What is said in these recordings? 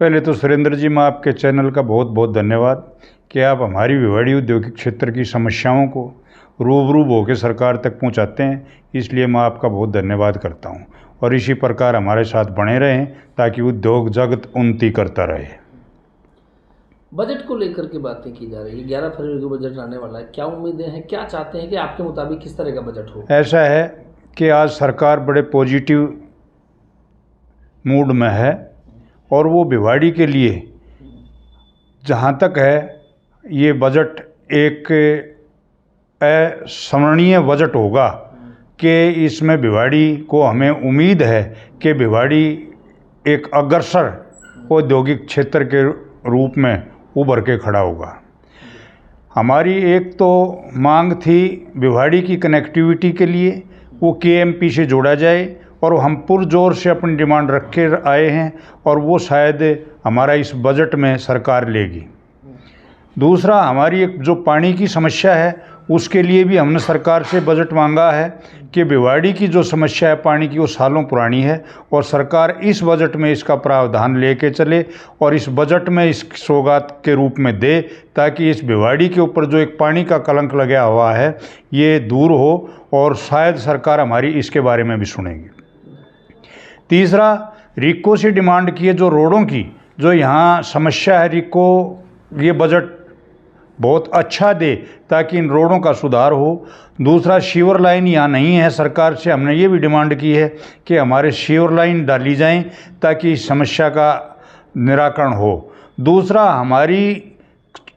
पहले तो सुरेंद्र जी, मैं आपके चैनल का बहुत बहुत धन्यवाद कि आप हमारी भिवाड़ी औद्योगिक क्षेत्र की समस्याओं को रूबरू होकर सरकार तक पहुंचाते हैं। इसलिए मैं आपका बहुत धन्यवाद करता हूं और इसी प्रकार हमारे साथ बने रहें ताकि उद्योग जगत उन्नति करता रहे। बजट को लेकर के बातें की जा रही है, 11 फरवरी को बजट आने वाला है। क्या उम्मीदें हैं, क्या चाहते हैं कि आपके मुताबिक किस तरह का बजट हो? ऐसा है कि आज सरकार बड़े पॉजिटिव मूड में है और वो भिवाड़ी के लिए जहाँ तक है ये बजट एक अविस्मरणीय बजट होगा कि इसमें भिवाड़ी को हमें उम्मीद है कि भिवाड़ी एक अग्रसर औद्योगिक क्षेत्र के रूप में उभर के खड़ा होगा। हमारी एक तो मांग थी भिवाड़ी की कनेक्टिविटी के लिए, वो केएमपी से जोड़ा जाए और हम पुरजोर से अपनी डिमांड रख के आए हैं और वो शायद हमारा इस बजट में सरकार लेगी। दूसरा, हमारी एक जो पानी की समस्या है उसके लिए भी हमने सरकार से बजट मांगा है कि भिवाड़ी की जो समस्या है पानी की वो सालों पुरानी है और सरकार इस बजट में इसका प्रावधान लेके चले और इस बजट में इस सौगात के रूप में दे ताकि इस भिवाड़ी के ऊपर जो एक पानी का कलंक लगा हुआ है ये दूर हो और शायद सरकार हमारी इसके बारे में भी सुनेगी। तीसरा, रिको से डिमांड की है जो रोडों की जो यहाँ समस्या है, रिको ये बजट बहुत अच्छा दे ताकि इन रोडों का सुधार हो। दूसरा, सीवर लाइन यहाँ नहीं है, सरकार से हमने ये भी डिमांड की है कि हमारे सीवर लाइन डाली जाएं ताकि इस समस्या का निराकरण हो। दूसरा, हमारी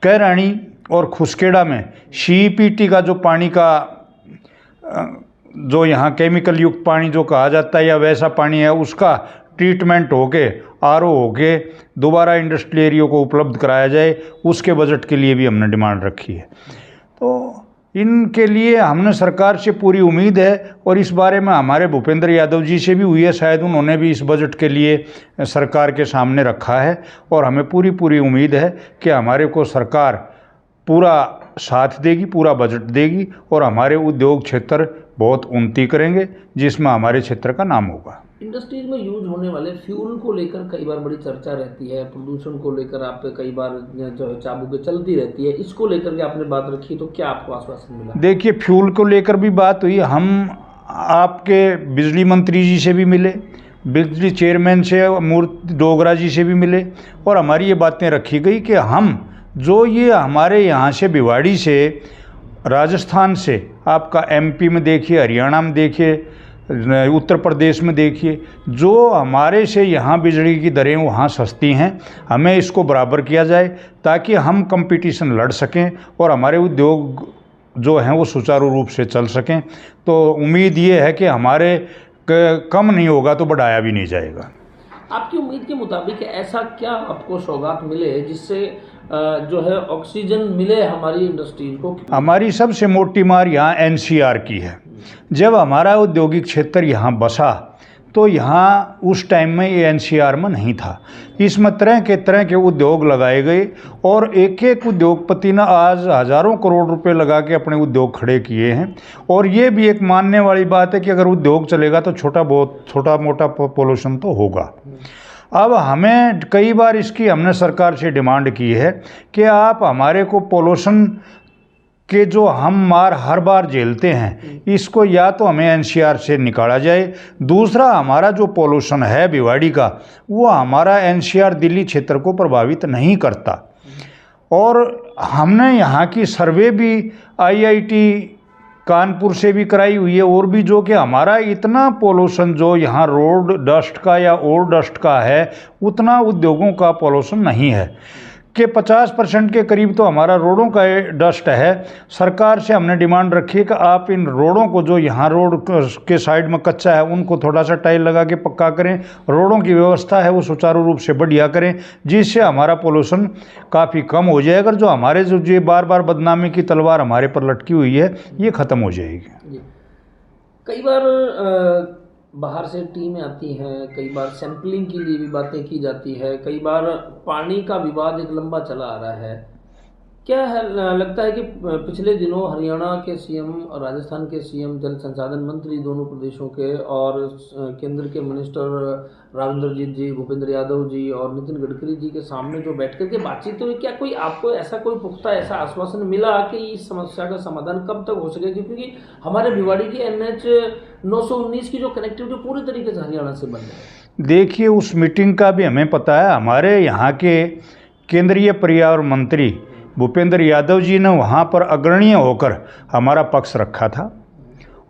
कैरानी और खुसकेड़ा में सीपीटी का जो पानी का जो यहाँ केमिकल युक्त पानी जो कहा जाता है या वैसा पानी है उसका ट्रीटमेंट होके आरओ होके दोबारा इंडस्ट्रियल एरिया को उपलब्ध कराया जाए, उसके बजट के लिए भी हमने डिमांड रखी है। तो इनके लिए हमने सरकार से पूरी उम्मीद है और इस बारे में हमारे भूपेंद्र यादव जी से भी हुई है, शायद उन्होंने भी इस बजट के लिए सरकार के सामने रखा है और हमें पूरी उम्मीद है कि हमारे को सरकार पूरा साथ देगी, पूरा बजट देगी और हमारे उद्योग क्षेत्र बहुत उन्नति करेंगे जिसमें हमारे क्षेत्र का नाम होगा। इंडस्ट्रीज में यूज होने वाले फ्यूल को लेकर कई बार बड़ी चर्चा रहती है, प्रदूषण को लेकर आप पे कई बार जो है चाबुकें चलती रहती है, इसको लेकर के आपने बात रखी तो क्या आपको आश्वासन मिला? देखिए, फ्यूल को लेकर भी बात हुई, हम आपके बिजली मंत्री जी से भी मिले, बिजली चेयरमैन से मूर्ति डोगरा जी से भी मिले और हमारी ये बातें रखी गई कि हम जो ये हमारे यहाँ से भिवाड़ी से राजस्थान से आपका एमपी में देखिए, हरियाणा में देखिए, उत्तर प्रदेश में देखिए, जो हमारे से यहाँ बिजली की दरें वहाँ सस्ती हैं, हमें इसको बराबर किया जाए ताकि हम कंपटीशन लड़ सकें और हमारे उद्योग जो हैं वो सुचारू रूप से चल सकें। तो उम्मीद ये है कि हमारे कम नहीं होगा तो बढ़ाया भी नहीं जाएगा। आपकी उम्मीद के मुताबिक ऐसा क्या आपको सौगात मिले जिससे जो है ऑक्सीजन मिले हमारी इंडस्ट्रीज को? हमारी सबसे मोटी मार यहाँ एनसीआर की है। जब हमारा औद्योगिक क्षेत्र यहाँ बसा तो यहाँ उस टाइम में ये एनसीआर में नहीं था। इसमें तरह के उद्योग लगाए गए और एक एक उद्योगपति ने आज हज़ारों करोड़ रुपए लगा के अपने उद्योग खड़े किए हैं और ये भी एक मानने वाली बात है कि अगर उद्योग चलेगा तो छोटा मोटा पोल्यूशन तो होगा। अब हमें कई बार इसकी हमने सरकार से डिमांड की है कि आप हमारे को पोल्यूशन के जो हम मार हर बार झेलते हैं इसको या तो हमें एनसीआर से निकाला जाए। दूसरा, हमारा जो पोल्यूशन है भिवाड़ी का वो हमारा एनसीआर दिल्ली क्षेत्र को प्रभावित नहीं करता और हमने यहाँ की सर्वे भी आईआईटी कानपुर से भी कराई हुई है और भी जो कि हमारा इतना पोल्यूशन जो यहाँ रोड डस्ट का या और डस्ट का है उतना उद्योगों का पोल्यूशन नहीं है कि 50% के करीब तो हमारा रोडों का डस्ट है। सरकार से हमने डिमांड रखी है कि आप इन रोडों को जो यहाँ रोड के साइड में कच्चा है उनको थोड़ा सा टाइल लगा के पक्का करें, रोडों की व्यवस्था है वो सुचारू रूप से बढ़िया करें जिससे हमारा पोल्यूशन काफ़ी कम हो जाए। अगर जो हमारे जो ये बार बार बदनामी की तलवार हमारे पर लटकी हुई है ये ख़त्म हो जाएगी। कई बार बाहर से टीमें आती हैं, कई बार सैंपलिंग के लिए भी बातें की जाती है, कई बार पानी का विवाद एक लंबा चला आ रहा है। क्या है लगता है कि पिछले दिनों हरियाणा के सीएम और राजस्थान के सीएम जल संसाधन मंत्री दोनों प्रदेशों के और केंद्र के मिनिस्टर राविंद्रजीत जी, भूपेंद्र यादव जी और नितिन गडकरी जी के सामने जो बैठ करके बातचीत हुई, क्या कोई आपको ऐसा कोई पुख्ता ऐसा आश्वासन मिला कि इस समस्या का समाधान कब तक हो सकेगा? क्योंकि हमारे भिवाड़ी की NH 919 की जो कनेक्टिविटी पूरी तरीके से हरियाणा से बंद है। देखिए, उस मीटिंग का भी हमें पता है। हमारे यहाँ के केंद्रीय पर्यावरण मंत्री भूपेंद्र यादव जी ने वहाँ पर अग्रणीय होकर हमारा पक्ष रखा था,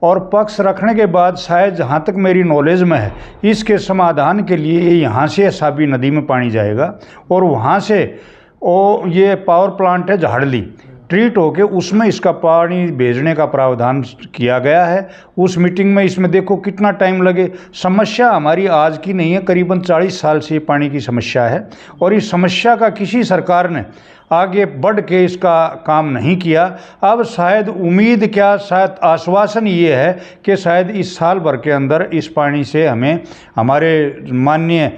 और पक्ष रखने के बाद शायद जहाँ तक मेरी नॉलेज में है, इसके समाधान के लिए यहाँ से साबी नदी में पानी जाएगा और वहाँ से ये पावर प्लांट है झाड़ली, ट्रीट होके उसमें इसका पानी भेजने का प्रावधान किया गया है। उस मीटिंग में इसमें देखो कितना टाइम लगे। समस्या हमारी आज की नहीं है, करीबन 40 साल से पानी की समस्या है, और इस समस्या का किसी सरकार ने आगे बढ़ के इसका काम नहीं किया। अब शायद उम्मीद क्या, शायद आश्वासन ये है कि शायद इस साल भर के अंदर इस पानी से हमें हमारे माननीय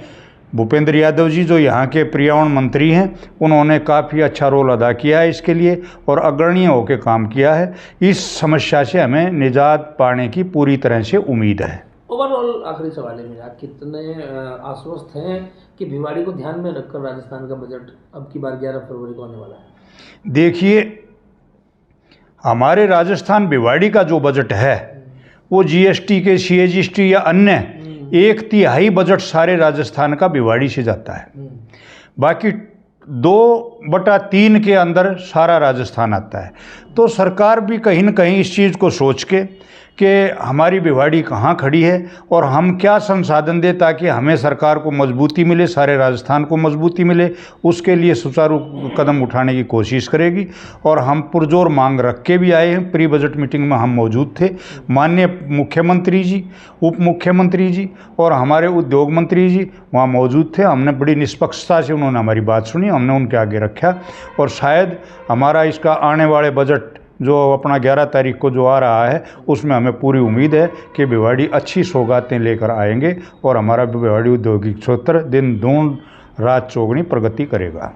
भूपेंद्र यादव जी जो यहाँ के पर्यावरण मंत्री हैं, उन्होंने काफ़ी अच्छा रोल अदा किया है इसके लिए और अग्रणीय होकर काम किया है। इस समस्या से हमें निजात पाने की पूरी तरह से उम्मीद है। ओवरऑल आखिरी सवाल है मेरा, कितने आश्वस्त हैं कि भिवाड़ी को ध्यान में रखकर राजस्थान का बजट अब की बार 11 फरवरी को आने वाला है? देखिए, हमारे राजस्थान भिवाड़ी का जो बजट है वो GST के CGST या अन्य 1/3 बजट सारे राजस्थान का भिवाड़ी से जाता है। बाकी 2/3 के अंदर सारा राजस्थान आता है। तो सरकार भी कहीं न कहीं इस चीज़ को सोच के कि हमारी भिवाड़ी कहाँ खड़ी है और हम क्या संसाधन दें ताकि हमें सरकार को मजबूती मिले, सारे राजस्थान को मजबूती मिले, उसके लिए सुचारू कदम उठाने की कोशिश करेगी। और हम पुरजोर मांग रख के भी आए हैं। प्री बजट मीटिंग में हम मौजूद थे। माननीय मुख्यमंत्री जी, उप मुख्यमंत्री जी और हमारे उद्योग मंत्री जी वहाँ मौजूद थे। हमने बड़ी निष्पक्षता से उन्होंने हमारी बात सुनी, हमने उनके आगे रखा, और शायद हमारा इसका आने वाले बजट जो अपना 11 तारीख को जो आ रहा है उसमें हमें पूरी उम्मीद है कि भिवाड़ी अच्छी सौगातें लेकर आएंगे और हमारा भिवाड़ी औद्योगिक क्षेत्र दिन दून रात चौगुनी प्रगति करेगा।